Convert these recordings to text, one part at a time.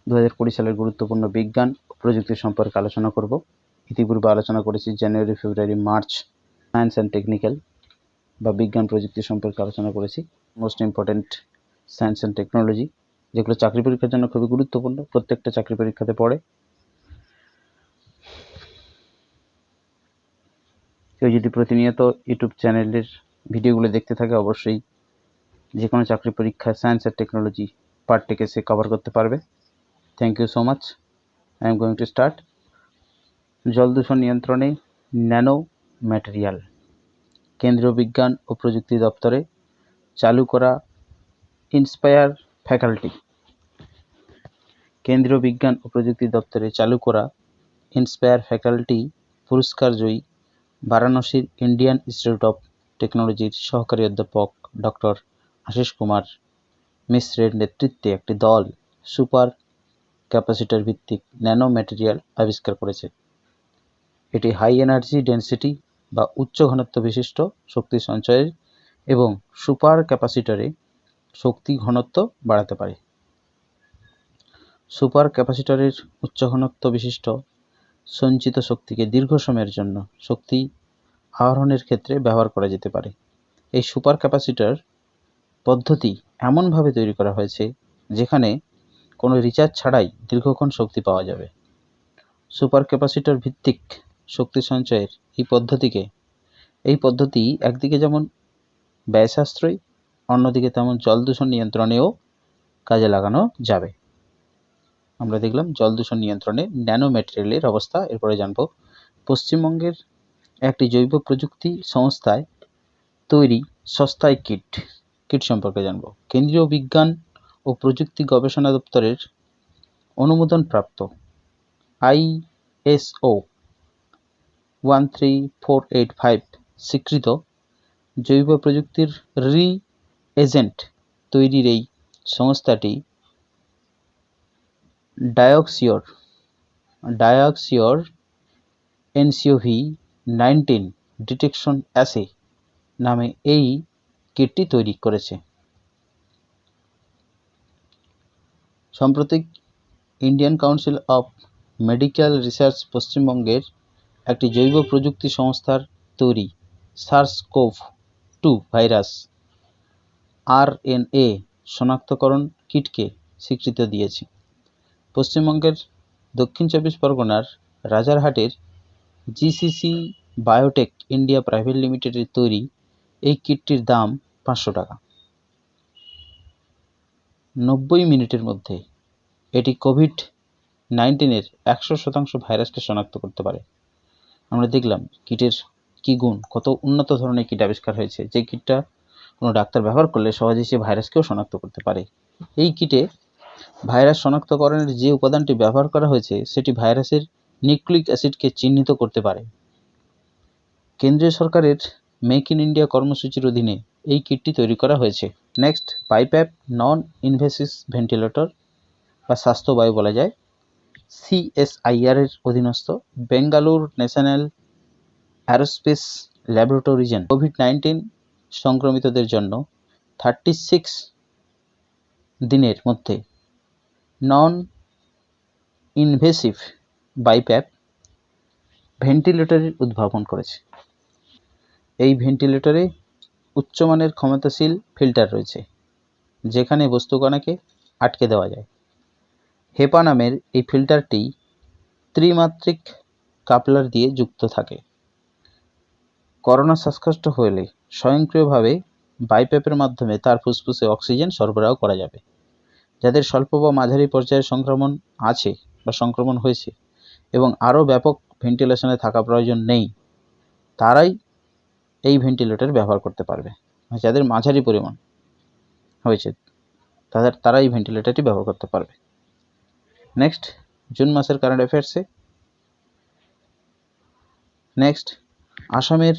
2020 সালের গুরুত্বপূর্ণ বিজ্ঞান ও প্রযুক্তি সম্পর্কে আলোচনা করব। ইতিপূর্বে আলোচনা করেছি জানুয়ারি, ফেব্রুয়ারি, মার্চ সায়েন্স অ্যান্ড টেকনিক্যাল বা বিজ্ঞান প্রযুক্তি সম্পর্কে আলোচনা করেছি। Most important science and technology, যেগুলো চাকরি পরীক্ষার জন্য খুবই গুরুত্বপূর্ণ, প্রত্যেকটা চাকরি পরীক্ষাতে পড়ে। কেউ যদি প্রতিনিয়ত ইউটিউব চ্যানেলের ভিডিওগুলো দেখতে থাকে, অবশ্যই যে কোনো চাকরি পরীক্ষায় সায়েন্স অ্যান্ড টেকনোলজি পার্টটিকে সে কভার করতে পারবে। Thank you so much. I am going to start. জল দূষণ নিয়ন্ত্রণে ন্যানো ম্যাটেরিয়াল। কেন্দ্রীয় বিজ্ঞান ও প্রযুক্তি দপ্তরে চালু করা ইন্সপায়ার ফ্যাকাল্টি। কেন্দ্রীয় বিজ্ঞান ও প্রযুক্তি দপ্তরে চালু করা ইন্সপায়ার ফ্যাকাল্টি পুরস্কার জয়ী বারাণসীর ইন্ডিয়ান ইনস্টিটিউট অফ টেকনোলজির সহকারী অধ্যাপক ডক্টর আশিস কুমার মিশ্রের নেতৃত্বে একটি দল সুপার ক্যাপাসিটর ভিত্তিক ন্যানো ম্যাটেরিয়াল আবিষ্কার করেছে। এটি হাই এনার্জি ডেন্সিটি বা উচ্চ ঘনত্ব বিশিষ্ট শক্তি সঞ্চয়ের এবং সুপার ক্যাপাসিটরে শক্তি ঘনত্ব বাড়াতে পারে। সুপার ক্যাপাসিটরের উচ্চ ঘনত্ব বিশিষ্ট সঞ্চিত শক্তিকে দীর্ঘ সময়ের জন্য শক্তি আহরণের ক্ষেত্রে ব্যবহার করা যেতে পারে। এই সুপার ক্যাপাসিটর পদ্ধতি এমনভাবে তৈরি করা হয়েছে যেখানে কোনো রিচার্জ ছাড়াই দীর্ঘক্ষণ শক্তি পাওয়া যাবে। সুপার ক্যাপাসিটর ভিত্তিক শক্তি সঞ্চয়ের এই পদ্ধতি একদিকে যেমন ব্যয় সাশ্রয়ী, অন্যদিকে তেমন জল দূষণ নিয়ন্ত্রণেও কাজে লাগানো যাবে। আমরা দেখলাম জল দূষণ নিয়ন্ত্রণে ন্যানো ম্যাটেরিয়ালের অবস্থা। এরপরে জানব পশ্চিমবঙ্গের একটি জৈব প্রযুক্তি সংস্থায় তৈরি সস্তায় কিট সম্পর্কে জানব। কেন্দ্রীয় বিজ্ঞান ও প্রযুক্তি গবেষণা দপ্তরের অনুমোদনপ্রাপ্ত ISO 13485 স্বীকৃত জৈব প্রযুক্তির রি-এজেন্ট তৈরির এই সংস্থাটি ডায়ক্সিওর NCOV-19 ডিটেকশন অ্যাসে নামে এই কিটটি তৈরি করেছে। সম্প্রতি Indian council of medical research পশ্চিমবঙ্গের একটি জৈব প্রযুক্তি সংস্থার তৈরি SARS-CoV-2 ভাইরাস RNA শনাক্তকরণ কিটকে স্বীকৃতি দিয়েছে। পশ্চিমবঙ্গের দক্ষিণ চব্বিশ পরগনার রাজারহাটের GCC বায়োটেক ইন্ডিয়া প্রাইভেট লিমিটেডের তৈরি এই কিটটির দাম 500 টাকা। 90 মিনিটের মধ্যে এটি কোভিড-19 100% ভাইরাসকে শনাক্ত করতে পারে। আমরা দেখলাম কিটের কি গুণ, কত উন্নত ধরনের কিট আবিষ্কার হয়েছে, যে কিটটা কোনো ডাক্তার ব্যবহার করলে সহজেই সে ভাইরাসকেও শনাক্ত করতে পারে। এই কিটে ভাইরাস শনাক্তকরণের যে উপাদানটি ব্যবহার করা হয়েছে সেটি ভাইরাসের নিউক্লিক অ্যাসিডকে চিহ্নিত করতে পারে। কেন্দ্রীয় সরকারের মেক ইন ইন্ডিয়া কর্মসূচির অধীনে এই কিটটি তৈরি করা হয়েছে। নেক্সট, পাইপ্যাপ নন ইনভেসিভ ভেন্টিলেটর বা স্বাস্থ্যবায়ু বলা যায়, CSIR এর অধীনস্থ বেঙ্গালুর ন্যাশনাল অ্যারোস্পেস ল্যাবরেটরিজেন কোভিড-19 সংক্রমিতদের জন্য 36 দিনের মধ্যে নন ইনভেসিভ বাইপ্যাপ ভেন্টিলেটরের উদ্ভাবন করেছে। এই ভেন্টিলেটরে উচ্চমানের ক্ষমতাশীল ফিল্টার রয়েছে যেখানে বস্তুকণাকে আটকে দেওয়া যায়। হেপা নামের এই ফিল্টারটি ত্রিমাত্রিক কাপলার দিয়ে যুক্ত থাকে। করোনা শ্বাসকষ্ট হলে স্বয়ংক্রিয়ভাবে বাইপ্যাপের মাধ্যমে তার ফুসফুসে অক্সিজেন সরবরাহ করা যাবে। যাদের স্বল্প বা মাঝারি পর্যায়ের সংক্রমণ আছে বা সংক্রমণ হয়েছে এবং আরও ব্যাপক ভেন্টিলেশনে থাকা প্রয়োজন নেই, তারাই এই ভেন্টিলেটর ব্যবহার করতে পারবে। যাদের মাঝারি পরিমাণ হয়েছে তারা এই ভেন্টিলেটরটি ব্যবহার করতে পারবে। নেক্সট, জুন মাসের কারেন্ট অ্যাফেয়ার্সে নেক্সট, আসামের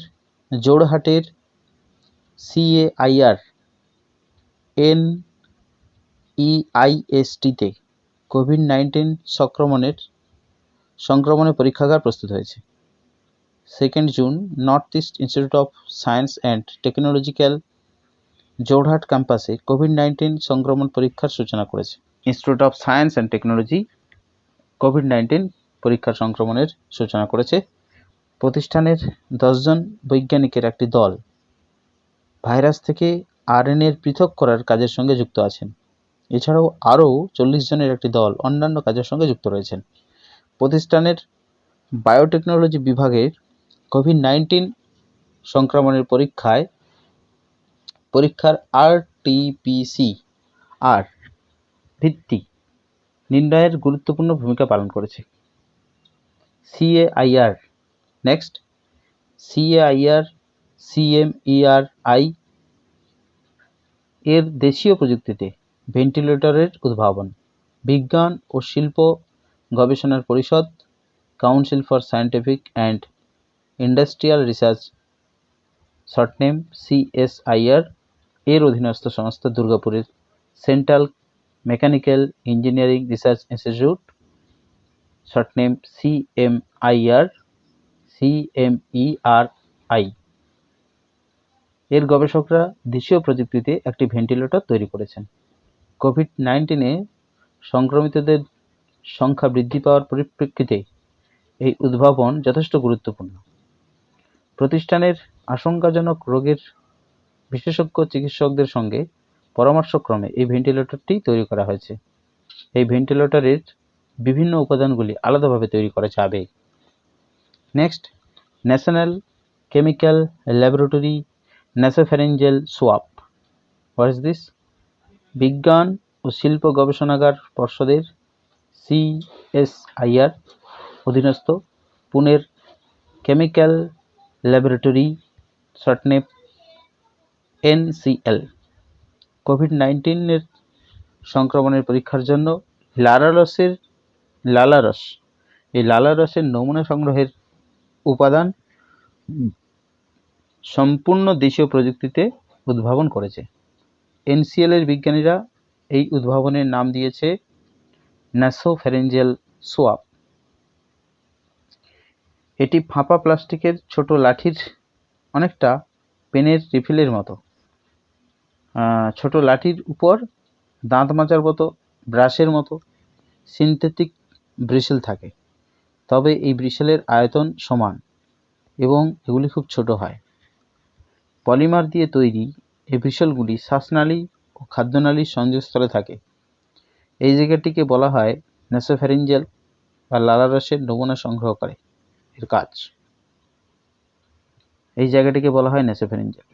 জোড়হাটের CAIR NEIST-তে কোভিড-19 সংক্রমণের পরীক্ষাগার প্রস্তুত হয়েছে। 2 June north east institute of science and technological Jorhat ক্যাম্পাসে কোভিড-19 সংক্রমণ পরীক্ষার সূচনা করেছে। Institute of science and technology COVID-19 পরীক্ষার সংক্রমণের সূচনা করেছে। প্রতিষ্ঠানের 10 জন বৈজ্ঞানিকের একটি দল ভাইরাস থেকে আরএনএর পৃথক করার কাজের সঙ্গে যুক্ত আছেন। এছাড়াও আরও 40 জনের একটি দল অন্যান্য কাজের সঙ্গে যুক্ত রয়েছেন। প্রতিষ্ঠানের বায়োটেকনোলজি বিভাগের কোভিড-19 সংক্রমণের পরীক্ষার RT-PCR ভিত্তি নির্ণয়ের গুরুত্বপূর্ণ ভূমিকা পালন করেছে। CAIR নেক্সট CAIR CMERI এর দেশীয় প্রযুক্তিতে ভেন্টিলেটরের উদ্ভাবন। বিজ্ঞান ও শিল্প গবেষণার পরিষদ council for scientific and industrial research short name CSIR এর অধীনস্থ সংস্থা দুর্গাপুরের central mechanical engineering research institute short name CMERI এর গবেষকরা দেশীয় প্রযুক্তিতে একটি ভেন্টিলেটর তৈরি করেছেন। কোভিড-19 সংক্রমিতদের সংখ্যা বৃদ্ধি পাওয়ার পরিপ্রেক্ষিতে এই উদ্ভাবন যথেষ্ট গুরুত্বপূর্ণ। প্রতিষ্ঠানের আশঙ্কাজনক রোগের বিশেষজ্ঞ চিকিৎসকদের সঙ্গে পরামর্শক্রমে এই ভেন্টিলেটরটি তৈরি করা হয়েছে। এই ভেন্টিলেটরের বিভিন্ন উপাদানগুলি আলাদাভাবে তৈরি করা যাবে। Next, national chemical laboratory nasopharyngeal swab. What is this? বিজ্ঞান ও শিল্প গবেষণাগার পর্ষদের CSIR অধীনস্থ পুনের কেমিক্যাল ল্যাবরেটরি শর্টনেম NCL কোভিড-19 এর সংক্রমণের পরীক্ষার জন্য লালারসের নমুনা সংগ্রহের উপাদান সম্পূর্ণ দেশীয় প্রযুক্তিতে উদ্ভাবন করেছে। NCL এর বিজ্ঞানীরা এই উদ্ভাবনের নাম দিয়েছে নাসোফ্যারিঞ্জিয়াল সোয়াব। এটি ফাঁপা প্লাস্টিকের ছোট লাঠির অনেকটা পেনের রিফিলের মতো। ছোট লাঠির উপর দাঁত মাজার মতো ব্রাশের মতো সিনথেটিক ব্রিসেল থাকে, তবে এই ব্রিসেলের আয়তন সমান এবং এগুলি খুব ছোট হয়। পলিমার দিয়ে তৈরি এই ব্রিসেলগুলি শ্বাসনালী ও খাদ্যনালীর সংযোগস্থলে থাকে। এই জায়গাটিকে বলা হয় নাসোফ্যারিঞ্জিয়াল বা লালারসের নমুনা সংগ্রহ করে এর কাজ। এই জায়গাটিকে বলা হয় নাসোফ্যারিঞ্জিয়াল।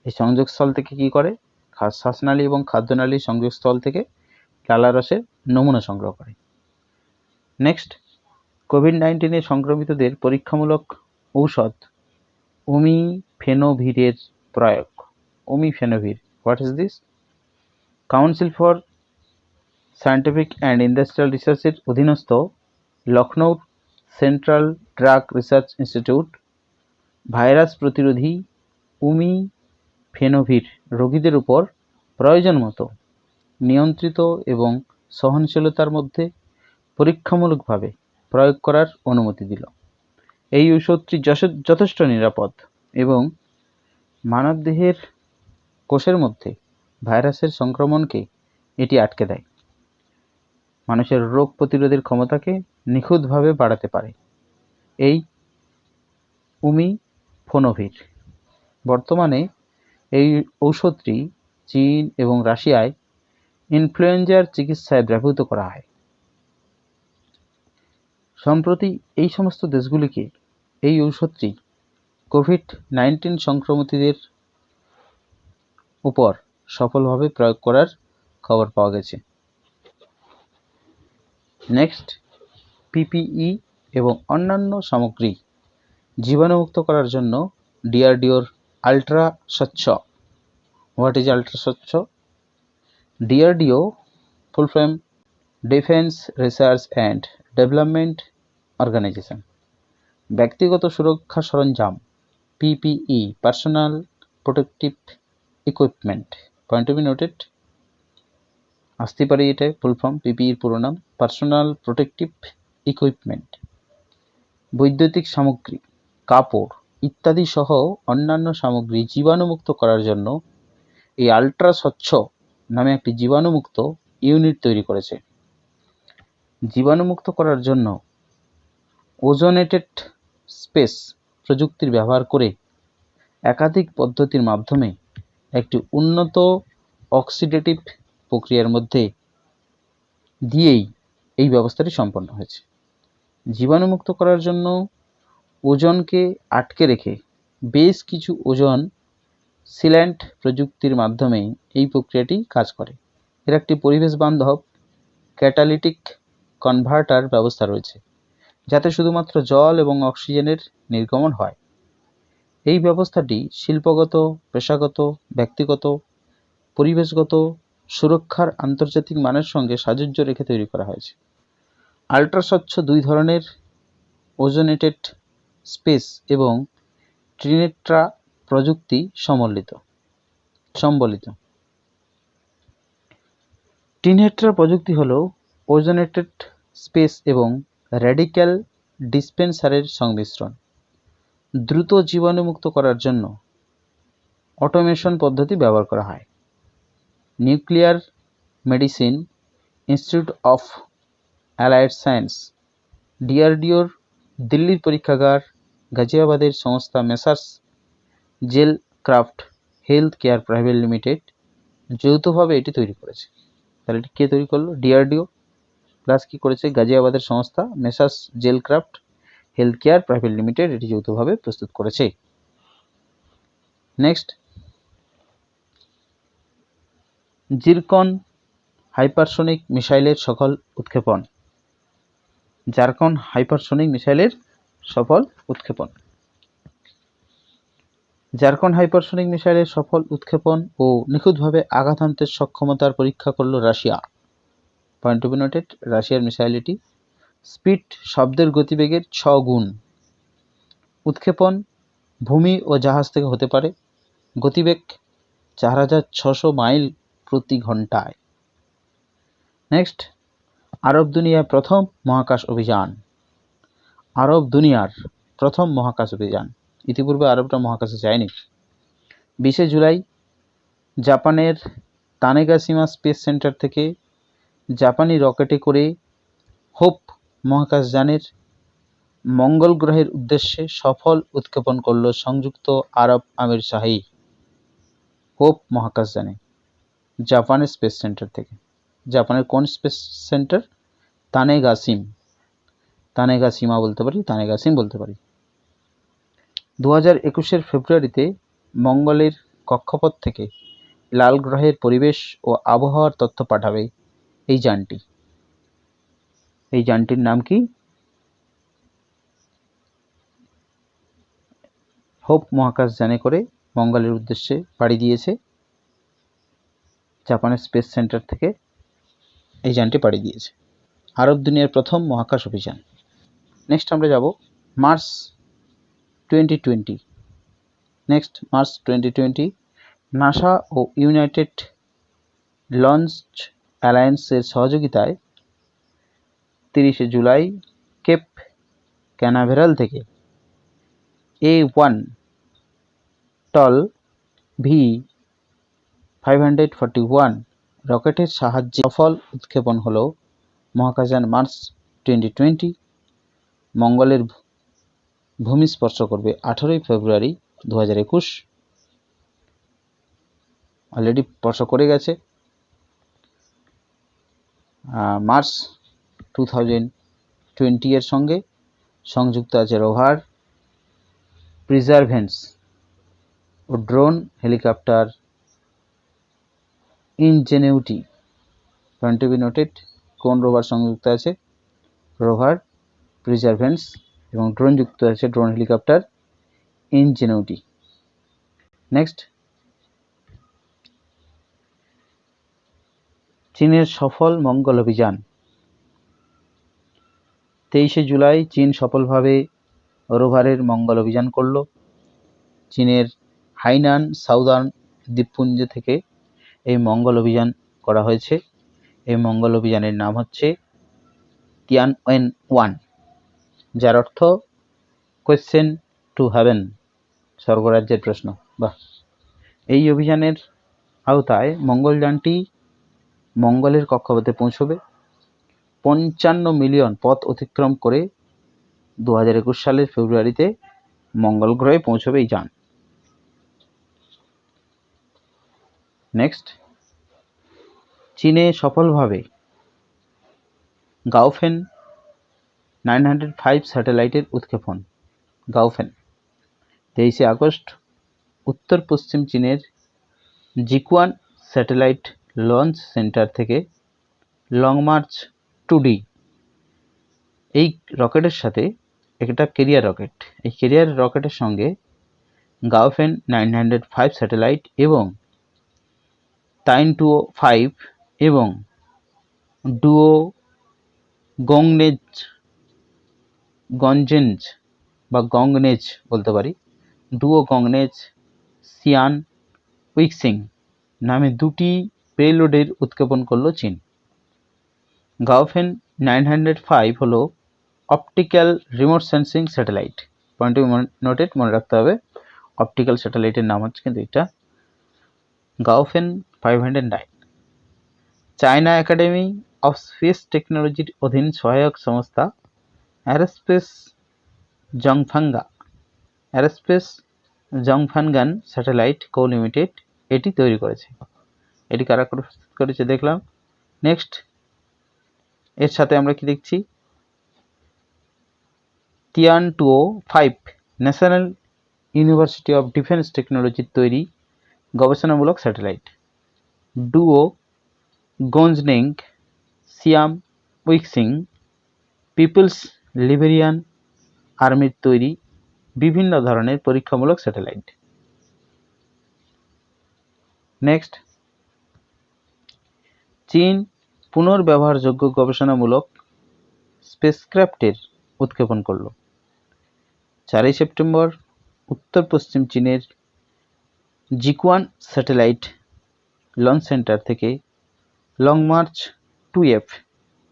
এই সংযোগস্থল থেকে কি করে? শ্বাসনালী এবং খাদ্যনালীর সংযোগস্থল থেকে লালারসের নমুনা সংগ্রহ করে। নেক্সট, কোভিড-19 সংক্রমিতদের পরীক্ষামূলক ঔষধ ওমিফেনোভিরের প্রয়োগ। Umifenovir, what is this? Council for scientific and industrial রিসার্চের অধীনস্থ লখনৌর central drug research institute virus প্রতিরোধী ওমিফেনোভির রোগীদের উপর প্রয়োজন মতো নিয়ন্ত্রিত এবং সহনশীলতার মধ্যে পরীক্ষামূলকভাবে প্রয়োগ করার অনুমতি দিল। এই ঔষধটি যথেষ্ট নিরাপদ এবং মানবদেহের কোষের মধ্যে ভাইরাসের সংক্রমণকে এটি আটকে দেয়। মানুষের রোগ প্রতিরোধের ক্ষমতাকে নিখুঁতভাবে বাড়াতে পারে এই ওমিফেনোভির। বর্তমানে এই ঔষধটি চীন এবং রাশিয়ায় ইনফ্লুয়েঞ্জার চিকিৎসায় ব্যবহৃত করা হয়। সম্প্রতি এই সমস্ত দেশগুলিকে এই ঔষধটি কোভিড-19 সংক্রমিতদের উপর সফলভাবে প্রয়োগ করার খবর পাওয়া গেছে। নেক্সট, PPE এবং অন্যান্য সামগ্রী জীবাণুমুক্ত করার জন্য DRDOর আল্ট্রা স্বচ্ছ। হোয়াট ইজ আল্ট্রা স্বচ্ছ? DRDO full form defence research and development organisation. ব্যক্তিগত সুরক্ষা সরঞ্জাম PPE personal protective equipment. Point to be noted. আসতে পারে এটা ফুল ফর্ম, PPE পুরো নাম পার্সোনাল প্রোটেক্টিভ ইকুইপমেন্ট। বৈদ্যুতিক সামগ্রী, কাপড় ইত্যাদি সহ অন্যান্য সামগ্রী জীবাণুমুক্ত করার জন্য এই আল্ট্রা স্বচ্ছ নামে একটি জীবাণুমুক্ত ইউনিট তৈরি করেছে। জীবাণুমুক্ত করার জন্য ওজোনেটেড স্পেস প্রযুক্তির ব্যবহার করে একাধিক পদ্ধতির মাধ্যমে একটি উন্নত অক্সিডেটিভ প্রক্রিয়ার মধ্যে দিয়েই এই ব্যবস্থাটি সম্পন্ন হয়েছে। জীবাণুমুক্ত করার জন্য ওজনকে আটকে রেখে বেশ কিছু ওজন সিল্যান্ট প্রযুক্তির মাধ্যমে এই প্রক্রিয়াটি কাজ করে। এর একটি পরিবেশ বান্ধব ক্যাটালিটিক কনভার্টার ব্যবস্থা রয়েছে, যাতে শুধুমাত্র জল এবং অক্সিজেনের নির্গমন হয়। এই ব্যবস্থাটি শিল্পগত, পেশাগত, ব্যক্তিগত, পরিবেশগত সুরক্ষার আন্তর্জাতিক মানের সঙ্গে সাযুজ্য রেখে তৈরি করা হয়েছে। আল্ট্রাস্বচ্ছ দুই ধরনের ওজোনেটেড স্পেস এবং ট্রিনেট্রা প্রযুক্তি সম্বলিত। ট্রিনেট্রা প্রযুক্তি হল ওজোনেটেড স্পেস এবং র্যাডিক্যাল ডিসপেন্সারের সংমিশ্রণ। দ্রুত জীবাণুমুক্ত করার জন্য অটোমেশন পদ্ধতি ব্যবহার করা হয়। Nuclear medicine institute of allied science, ডিআরডিওর দিল্লির পরীক্ষাগার, গাজিয়াবাদের সংস্থা messrs gel craft health care private limited যৌথভাবে এটি তৈরি করেছে। তাহলে এটি কে তৈরি করলো? ডিআরডিও প্লাস কি করেছে? গাজিয়াবাদের সংস্থা messrs gel craft health care private limited এটি যৌথভাবে প্রস্তুত করেছে। নেক্সট, জিরকন হাইপারসোনিক মিসাইলের সফল উৎক্ষেপণ। জারকন হাইপারসোনিক মিসাইলের সফল উৎক্ষেপণ। জারকন হাইপারসোনিক মিসাইলের সফল উৎক্ষেপণ ও নিখুঁতভাবে আঘাত হানতে সক্ষমতার পরীক্ষা করল রাশিয়া। পয়েন্ট টু বি নোটেড, রাশিয়ার মিসাইল এটি। স্পিড শব্দের গতিবেগের 6 গুণ। উৎক্ষেপণ ভূমি ও জাহাজ থেকে হতে পারে। গতিবেগ 4600 মাইল প্রতি ঘন্টায়। নেক্সট, আরব দুনিয়ার প্রথম মহাকাশ অভিযান। আরব দুনিয়ার প্রথম মহাকাশ অভিযান। ইতিপূর্বে আরবরা মহাকাশে যায়নি। 20 জুলাই জাপানের তানেগাশিমা স্পেস সেন্টার থেকে জাপানি রকেটে করে হোপ মহাকাশযানের মঙ্গল গ্রহের উদ্দেশ্যে সফল উৎক্ষেপণ করল সংযুক্ত আরব আমিরশাহী। হোপ মহাকাশযানে জাপানের স্পেস সেন্টার থেকে। জাপানের কোন স্পেস সেন্টার? তানেগাশিমা বলতে পারি, তানেগাশিম বলতে পারি। 2021 ফেব্রুয়ারিতে মঙ্গলের কক্ষপথ থেকে লাল গ্রহের পরিবেশ ও আবহাওয়ার তথ্য পাঠাবে এই যানটি। এই যানটির নাম কি? হোপ মহাকাশযানে করে মঙ্গলের উদ্দেশ্যে পাড়ি দিয়েছে জাপানের স্পেস সেন্টার থেকে। এই যানটি পাড়ি দিয়েছে। আরব দুনিয়ার প্রথম মহাকাশ অভিযান। নেক্সট আমরা যাব মার্স 2020। নেক্সট, মার্চ 2020 নাসা ও ইউনাইটেড লঞ্চ অ্যালায়েন্সের সহযোগিতায় 30 জুলাই কেপ ক্যানাভেরাল থেকে A1 টল V541 রকেটের সাহায্যে সফল উৎক্ষেপণ হল মহাকাশযান মার্স 2020। মঙ্গলের ভূমি স্পর্শ করবে 18 ফেব্রুয়ারি 2021। অলরেডি স্পর্শ করে গেছে। মার্স 2020 এর সঙ্গে সংযুক্ত আছে রোভার, প্রিজারভেন্স ও drone helicopter ingenuity. Point to be noted, কোন রোভার সংযুক্ত আছে? রোভার, প্রিজারভেন্স এবং ড্রোন যুক্ত আছে, ড্রোন হেলিকপ্টার ইনজেনিউটি। নেক্সট, চীনের সফল মঙ্গল অভিযান। 23 জুলাই চীন সফলভাবে রোভারের মঙ্গল অভিযান করল। চীনের হাইনান সাউদার্ন দ্বীপপুঞ্জ থেকে এই মঙ্গল অভিযান করা হয়েছে। এই মঙ্গল অভিযানের নাম হচ্ছে তিয়ানওয়েন-1, যার অর্থ কোয়েশ্চেন টু হেভেন, স্বর্গরাজ্যের প্রশ্ন। বাহ! এই অভিযানের আওতায় মঙ্গলযানটি মঙ্গলের কক্ষপথে পৌঁছবে। 55 মিলিয়ন পথ অতিক্রম করে 2021 সালের ফেব্রুয়ারিতে মঙ্গল গ্রহে পৌঁছবে এই যান। নেক্সট, চীনে সফলভাবে গাওফেন 905 স্যাটেলাইটের উৎক্ষেপণ। গাওফেন 23 আগস্ট উত্তর পশ্চিম চীনের জিকুয়ান স্যাটেলাইট লঞ্চ সেন্টার থেকে লং মার্চ 2D এই রকেটের সাথে একটা ক্যারিয়ার রকেট, এই ক্যারিয়ার রকেটের সঙ্গে গাওফেন 905 স্যাটেলাইট এবং টাইন-205 এবং ডুও গংনেজ বা গংনেজ বলতে পারি, ডুও গংনেজ সিয়ান উইক্সিং নামে দুটি পেলোডের উৎক্ষেপণ করল চীন। গাওফেন 905 হলো অপটিক্যাল রিমোট সেন্সিং স্যাটেলাইট। পয়েন্টে নোটেড মনে রাখতে হবে, অপটিক্যাল স্যাটেলাইটের নাম হচ্ছে কিন্তু এটা গাওফেন 509। চায়না একাডেমি অফ স্পেস টেকনোলজির অধীন সহায়ক সংস্থা অ্যারোস্পেস জংফানগান স্যাটেলাইট কো লিমিটেড এটি তৈরি করেছে। এটি কারা করেছে দেখলাম। নেক্সট, এর সাথে আমরা কি দেখছি, টিয়ান-205 ন্যাশনাল ইউনিভার্সিটি অফ ডিফেন্স টেকনোলজির তৈরি গবেষণামূলক স্যাটেলাইট। ডুও গঞ্জনেং সিয়াম উইক্সিং পিপলস লিবেরিয়ান আর্মির তৈরি বিভিন্ন ধরনের পরীক্ষামূলক স্যাটেলাইট। নেক্সট, চীন পুনর্ব্যবহারযোগ্য গবেষণামূলক স্পেসক্রাফটের উৎক্ষেপণ করল। 4 সেপ্টেম্বর উত্তর পশ্চিম চীনের জিকুয়ান স্যাটেলাইট লঞ্চ সেন্টার থেকে লং মার্চ 2F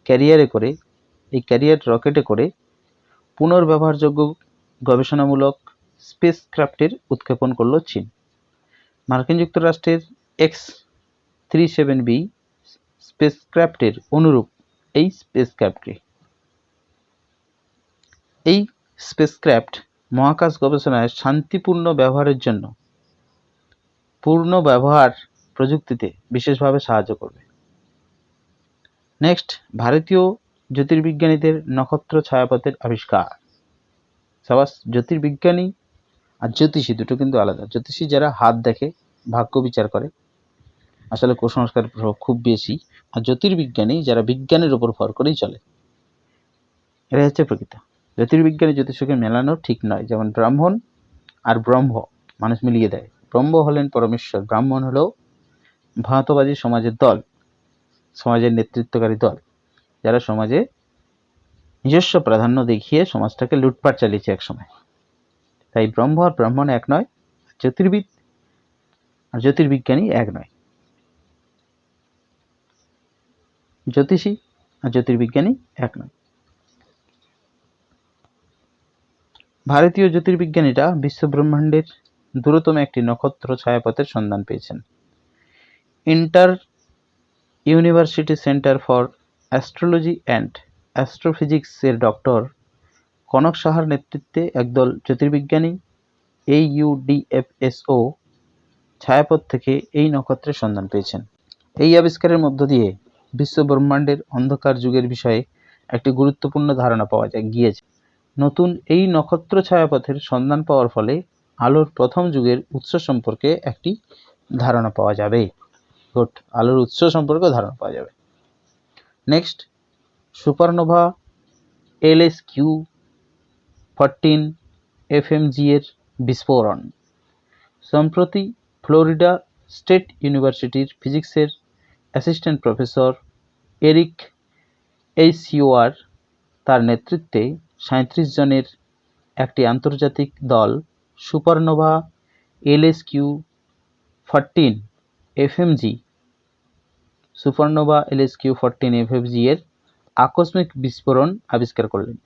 ক্যারিয়ার রকেটে করে পুনর্ব্যবহারযোগ্য গবেষণামূলক স্পেসক্রাফটের উৎক্ষেপণ করল চীন। মার্কিন যুক্তরাষ্ট্রের X-37B স্পেসক্রাফটের অনুরূপ এই স্পেসক্রাফট মহাকাশ গবেষণায় শান্তিপূর্ণ ব্যবহারের জন্য পূর্ণ ব্যবহার প্রযুক্তিতে বিশেষভাবে সাহায্য করবে। নেক্সট, ভারতীয় জ্যোতির্বিজ্ঞানীদের নক্ষত্র ছায়াপথের আবিষ্কার। সাবাস, জ্যোতির্বিজ্ঞানী আর জ্যোতিষী দুটো কিন্তু আলাদা। জ্যোতিষী যারা হাত দেখে, ভাগ্য বিচার করে, আসলে কুসংস্কারের প্রভাব খুব বেশি। আর জ্যোতির্বিজ্ঞানী যারা বিজ্ঞানের উপর ভর করেই চলে, এরা হচ্ছে প্রকৃত জ্যোতির্বিজ্ঞানী। জ্যোতিষকে মেলানো ঠিক নয়। যেমন ব্রাহ্মণ আর ব্রহ্ম মানুষ মিলিয়ে দেয়। ব্রহ্ম হলেন পরমেশ্বর, ব্রাহ্মণ হলো ভাঁতবাদী সমাজের দল, সমাজের নেতৃত্বকারী দল, যারা সমাজে নিজস্ব প্রাধান্য দেখিয়ে সমাজটাকে লুটপাট চালিয়েছে একসময়। তাই ব্রহ্ম আর ব্রাহ্মণ এক নয়, জ্যোতির্বিদ আর জ্যোতির্বিজ্ঞানী এক নয়, জ্যোতিষী আর জ্যোতির্বিজ্ঞানী এক নয়। ভারতীয় জ্যোতির্বিজ্ঞানীরা বিশ্বব্রহ্মাণ্ডের দূরতম একটি নক্ষত্র ছায়াপথের সন্ধান পেয়েছেন। Inter university centre for astrology and astrophysics এর ডক্টর কনক সাহার নেতৃত্বে একদল জ্যোতির্বিজ্ঞানী AUDFSO ছায়াপথ থেকে এই নক্ষত্রের সন্ধান পেয়েছেন। এই আবিষ্কারের মধ্য দিয়ে বিশ্বব্রহ্মাণ্ডের অন্ধকার যুগের বিষয়ে একটি গুরুত্বপূর্ণ ধারণা পাওয়া গিয়েছে। নতুন এই নক্ষত্র ছায়াপথের সন্ধান পাওয়ার ফলে আলোর প্রথম যুগের উৎস সম্পর্কে একটি ধারণা পাওয়া যাবে। আলোর উৎস সম্পর্কে ধারণা পাওয়া যাবে। নেক্সট, সুপারনোভা LSQ-14 FMG এর বিস্ফোরণ। সম্প্রতি ফ্লোরিডা স্টেট ইউনিভার্সিটির ফিজিক্সের অ্যাসিস্ট্যান্ট প্রফেসর এরিক এইসিওয়ার তার নেতৃত্বে 37 জনের একটি আন্তর্জাতিক দল সুপারনোভা LSQ-14 FMG এর আকস্মিক বিস্ফোরণ আবিষ্কার করলেন।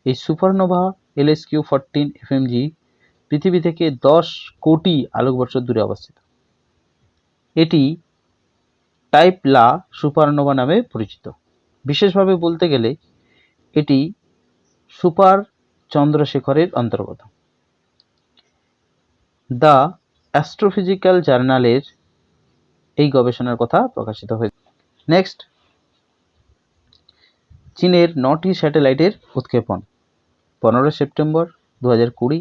এই সুপারনোভা LSQ-14 FMG পৃথিবী থেকে 10 কোটি আলোকবর্ষ দূরে অবস্থিত। এটি টাইপ লা সুপারনোভা নামে পরিচিত। বিশেষভাবে বলতে গেলে এটি সুপার চন্দ্রশেখরের অন্তর্গত। দ্য অ্যাস্ট্রোফিজিক্যাল জার্নালের এই গবেষণার কথা প্রকাশিত হয়েছে। নেক্সট, চীনের 9টি স্যাটেলাইটের উৎক্ষেপণ। 15 সেপ্টেম্বর 2020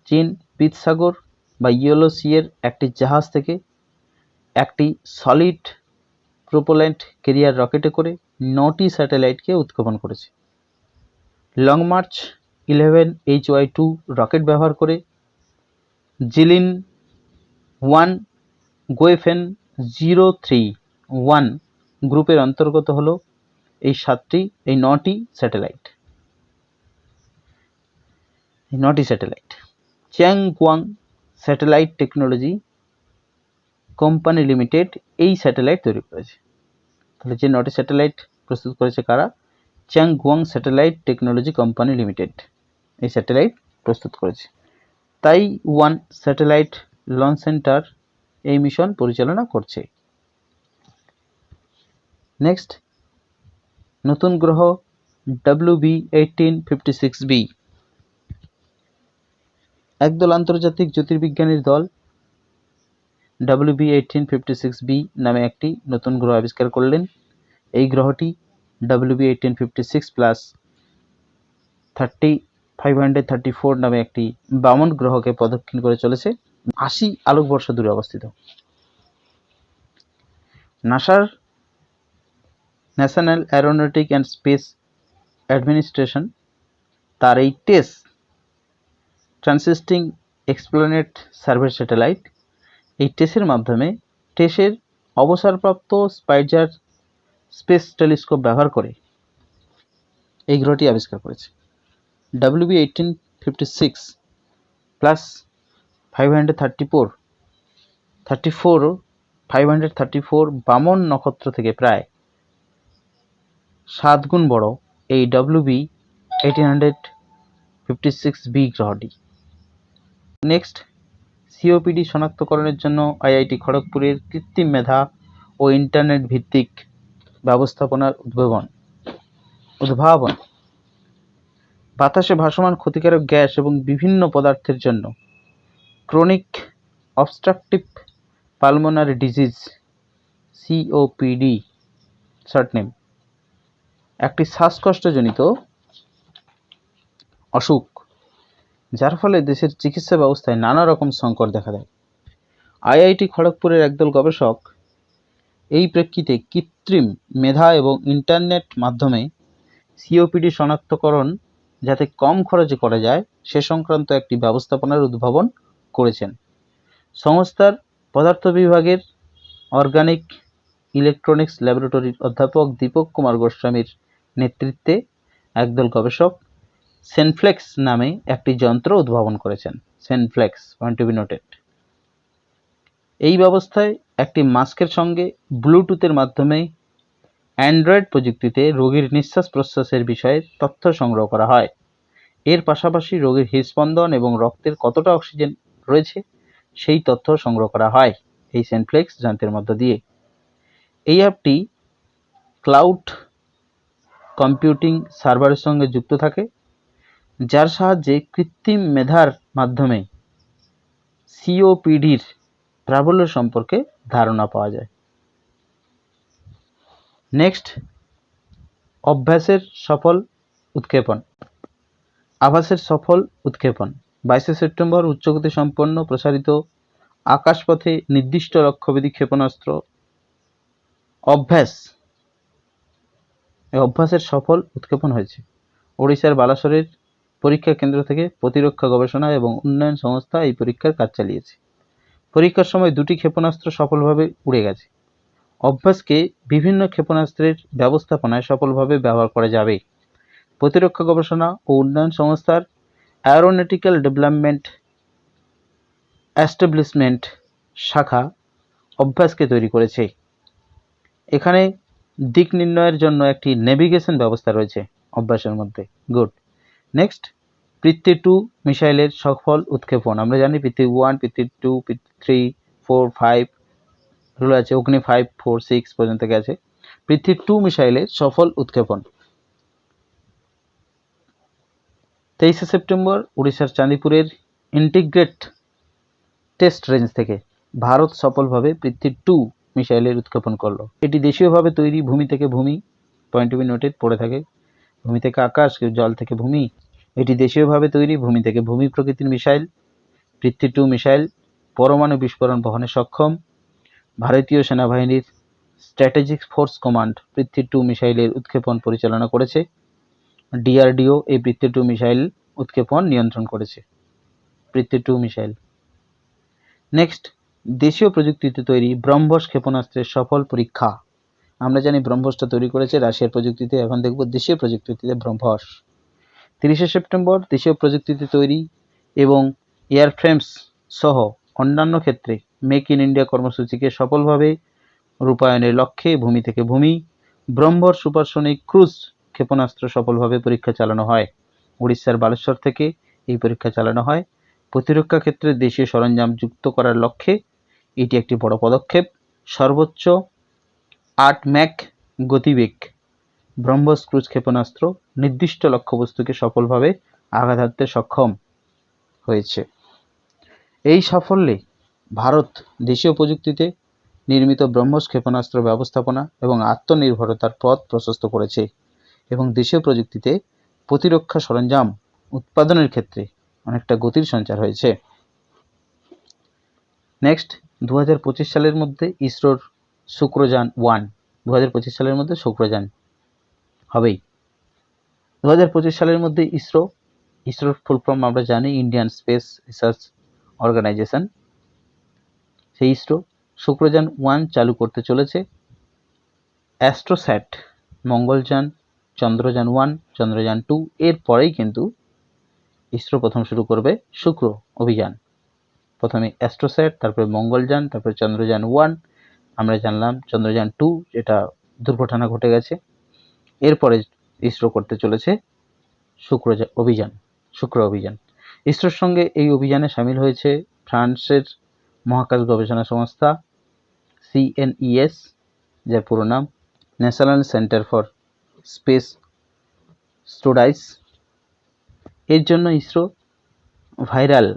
চীন পিতসাগর বা ইয়েলো সি এর একটি জাহাজ থেকে একটি সলিড প্রোপেলেন্ট ক্যারিয়ার রকেটে করে 9টি স্যাটেলাইটকে উৎক্ষেপণ করেছে। লং মার্চ 11 HY2 রকেট ব্যবহার করে জিলিন 1 গোয়েফেন 031 গ্রুপের অন্তর্গত হলো এই 9টি satellite. Changguang satellite technology company limited এই স্যাটেলাইট তৈরি করেছে। তাহলে যে 9টি স্যাটেলাইট প্রস্তুত করেছে কারা? Changguang satellite technology company limited এই স্যাটেলাইট প্রস্তুত করেছে। তাইওয়ান স্যাটেলাইট লঞ্চ সেন্টার এই মিশন পরিচালনা করছে। নেক্সট, নতুন গ্রহ WB1856b। একদল আন্তর্জাতিক জ্যোতির্বিজ্ঞানীর দল WB1856b নামে একটি নতুন গ্রহ আবিষ্কার করলেন। এই গ্রহটি WB1856+534 নামে একটি বামন গ্রহকে প্রদক্ষিণ করে চলেছে। 80 আলোকবর্ষ দূরে অবস্থিত। নাসার national aeronautic and space administration তার এই টেস ট্রান্সিস্টিং এক্সপ্ল্যানেট সার্ভে স্যাটেলাইট এই টেসের মাধ্যমে টেসের অবসরপ্রাপ্ত স্পাইজার স্পেস টেলিস্কোপ ব্যবহার করে এই গ্রহটি আবিষ্কার করেছে। WB1856+534 বামন নক্ষত্র থেকে প্রায় 7 গুণ বড় এই WB1856b গ্রহটি। নেক্সট, সিওপিডি শনাক্তকরণের জন্য আইআইটি খড়গপুরের কৃত্রিম মেধা ও ইন্টারনেট ভিত্তিক ব্যবস্থাপনার উদ্ভাবন। বাতাসে ভাসমান ক্ষতিকারক গ্যাস এবং বিভিন্ন পদার্থের জন্য chronic obstructive pulmonary disease COPD short name একটি শ্বাসকষ্টজনিত অসুখ, যার ফলে দেশের চিকিৎসা ব্যবস্থায় নানা রকম সংকট দেখা দেয়। আইআইটি খড়গপুরের একদল গবেষক এই প্রেক্ষিতে কৃত্রিম মেধা এবং ইন্টারনেট মাধ্যমে সিওপিডি শনাক্তকরণ যাতে কম খরচে করা যায় সে সংক্রান্ত একটি ব্যবস্থাপনার উদ্ভাবন করেছেন। সংস্থার পদার্থ বিভাগের অর্গানিক ইলেকট্রনিক্স ল্যাবরেটরির অধ্যাপক দীপক কুমার গোস্বামীর নেতৃত্বে একদল গবেষক সেনফ্লেক্স নামে একটি যন্ত্র উদ্ভাবন করেছেন। সেনফ্লেক্স পয়েন্ট টু বি নোটেড। এই ব্যবস্থায় একটি মাস্কের সঙ্গে ব্লুটুথের মাধ্যমে অ্যান্ড্রয়েড প্রযুক্তিতে রোগীর নিঃশ্বাস প্রশ্বাসের বিষয়ে তথ্য সংগ্রহ করা হয়। এর পাশাপাশি রোগীর হৃদস্পন্দন এবং রক্তের কতটা অক্সিজেন রয়েছে সেই তথ্য সংগ্রহ করা হয় এই সেনফ্লেক্স যন্ত্রের মধ্য দিয়ে। এই অ্যাপটি ক্লাউড কম্পিউটিং সার্ভারের সঙ্গে যুক্ত থাকে, যার সাহায্যে কৃত্রিম মেধার মাধ্যমে সিওপিডির প্রাবল্য সম্পর্কে ধারণা পাওয়া যায়। নেক্সট, আভাসের সফল উৎক্ষেপণ। 22 সেপ্টেম্বর উচ্চগতি সম্পন্ন প্রসারিত আকাশপথে নির্দিষ্ট লক্ষ্যভেদী ক্ষেপণাস্ত্র অভ্যাসের সফল উৎক্ষেপণ হয়েছে। ওড়িশার বালাসোরের পরীক্ষা কেন্দ্র থেকে প্রতিরক্ষা গবেষণা এবং উন্নয়ন সংস্থা এই পরীক্ষার কাজ চালিয়েছে। পরীক্ষার সময় 2টি ক্ষেপণাস্ত্র সফলভাবে উড়ে গেছে। অভ্যাসকে বিভিন্ন ক্ষেপণাস্ত্রের ব্যবস্থাপনায় সফলভাবে ব্যবহার করা যাবে। প্রতিরক্ষা গবেষণা ও উন্নয়ন সংস্থার অ্যারোনটিক্যাল ডেভেলপমেন্ট এস্টাবলিশমেন্ট শাখা অভ্যাসকে তৈরি করেছে। এখানে দিক নির্ণয়ের জন্য একটি নেভিগেশন ব্যবস্থা রয়েছে অভ্যাসের মধ্যে। গুড। নেক্সট, পৃথ্বী 2 মিসাইলের সফল উৎক্ষেপণ। আমরা জানি পৃথ্বী 1, পৃথ্বী 2, পৃথ্বী 3, 4, 5 এগুলো আছে অগ্নি 5, 4, 6 পর্যন্ত গেছে। পৃথ্বী 2 মিসাইলের সফল উৎক্ষেপণ। 23শে সেপ্টেম্বর উড়িষ্যার চাঁদিপুরের ইন্টিগ্রেট টেস্ট রেঞ্জ থেকে ভারত সফলভাবে পৃথ্বী 2 মিসাইলের উৎক্ষেপণ করলো। এটি দেশীয়ভাবে তৈরি ভূমি থেকে ভূমি, পয়েন্ট টু বি নোটেড, পড়ে থাকে ভূমি থেকে আকাশ, জল থেকে ভূমি। এটি দেশীয়ভাবে তৈরি ভূমি থেকে ভূমি প্রকৃতির মিসাইল। পৃথ্বী 2 মিসাইল পরমাণু বিস্ফোরণ বহনে সক্ষম। ভারতীয় সেনাবাহিনীর স্ট্র্যাটেজিক ফোর্স কমান্ড পৃথ্বী 2 মিসাইলের উৎক্ষেপণ পরিচালনা করেছে। ডিআরডিও এই পৃথ্বী 2 মিসাইল উৎক্ষেপণ নিয়ন্ত্রণ করেছে। পৃথ্বী 2 মিসাইল। নেক্সট, দেশীয় প্রযুক্তিতে তৈরি ব্রহ্মস ক্ষেপণাস্ত্রের সফল পরীক্ষা। আমরা জানি ব্রহ্মসটা তৈরি করেছে রাশিয়ার প্রযুক্তিতে, এখন দেখব দেশীয় প্রযুক্তিতে ব্রহ্মস। 30শে সেপ্টেম্বর দেশীয় প্রযুক্তিতে তৈরি এবং এয়ারফ্রেমস সহ অন্যান্য ক্ষেত্রে মেক ইন ইন্ডিয়া কর্মসূচিকে সফলভাবে রূপায়ণের লক্ষ্যে ভূমি থেকে ভূমি ব্রহ্মস সুপারসনিক ক্রুজ ক্ষেপণাস্ত্র সফলভাবে পরীক্ষা চালানো হয়। উড়িষ্যার বালেশ্বর থেকে এই পরীক্ষা চালানো হয়। প্রতিরক্ষা ক্ষেত্রে দেশীয় সরঞ্জাম যুক্ত করার লক্ষ্যে এটি একটি বড় পদক্ষেপ। সর্বোচ্চ 8 ম্যাক গতিবেগ ব্রহ্মস ক্রুজ ক্ষেপণাস্ত্র নির্দিষ্ট লক্ষ্যবস্তুকে সফলভাবে আঘাত হানতে সক্ষম হয়েছে। এই সাফল্যে ভারত দেশীয় প্রযুক্তিতে নির্মিত ব্রহ্মস ক্ষেপণাস্ত্র ব্যবস্থাপনা এবং আত্মনির্ভরতার পথ প্রশস্ত করেছে এবং দেশীয় প্রযুক্তিতে প্রতিরক্ষা সরঞ্জাম উৎপাদনের ক্ষেত্রে অনেকটা গতির সঞ্চার হয়েছে। নেক্সট, 2025 সালের মধ্যে ইসরোর শুক্রযান 1, 2025 সালের মধ্যে শুক্রযান হবেই। 2025 সালের মধ্যে ইসরোর ফুল ফর্ম আমরা জানি ইন্ডিয়ান স্পেস রিসার্চ অর্গানাইজেশন। সেই ইসরো শুক্রযান 1 চালু করতে চলেছে। অ্যাস্ট্রোস্যাট মঙ্গলযান, চন্দ্রযান 1, চন্দ্রযান 2 এর পরেই কিন্তু ইসরো প্রথম শুরু করবে শুক্র অভিযান। প্রথমে অ্যাস্ট্রোস্যাট, তারপরে মঙ্গলযান, তারপরে চন্দ্রযান 1, আমরা জানলাম চন্দ্রযান 2 যেটা দুর্ঘটনা ঘটে গেছে। এরপরে ইসরো করতে চলেছে শুক্র অভিযান। ইসরোর সঙ্গে এই অভিযানে সামিল হয়েছে ফ্রান্সের মহাকাশ গবেষণা সংস্থা CNES, যার পুরো নাম national centre for space studies. এর জন্য ইসরো ভাইরাল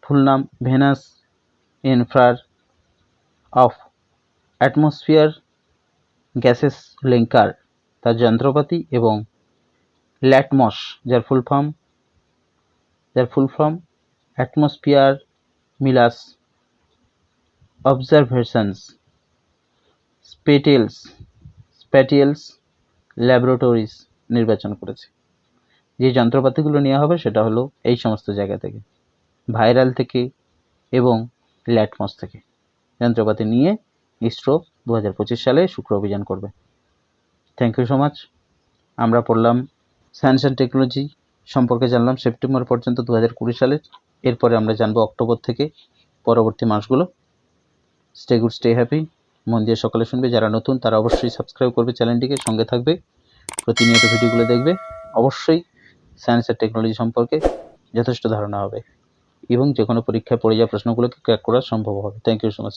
ফুল নাম Venus infrared of atmosphere gases linker, তার যন্ত্রপাতি এবং ল্যাটমস যার full form atmosphere milieux observations spatiales laboratories নির্বাচন করেছে। যে যন্ত্রপাতিগুলো নেওয়া হবে সেটা হলো এই সমস্ত জায়গা থেকে, ভাইরাল থেকে এবং ল্যাটমস থেকে যন্ত্রপাতি নিয়ে ইসরো 2025 সালে শুক্র অভিযান করবে। Thank you so much. আমরা পড়লাম সায়েন্স অ্যান্ড টেকনোলজি সম্পর্কে, জানলাম সেপ্টেম্বর পর্যন্ত 2020 সালের। এরপরে আমরা জানবো অক্টোবর থেকে পরবর্তী মাসগুলো। Stay good, stay happy. মন দিয়ে সকালে শুনবে। যারা নতুন তারা অবশ্যই সাবস্ক্রাইব করবে চ্যানেলটিকে, সঙ্গে থাকবে, প্রতিনিয়ত ভিডিওগুলো দেখবে। অবশ্যই সায়েন্স আর টেকনোলজি সম্পর্কে যথেষ্ট ধারণা হবে এবং যে কোনো পরীক্ষায় পড়ে যাওয়া প্রশ্নগুলোকে ক্র্যাক করা সম্ভব হবে। Thank you so much.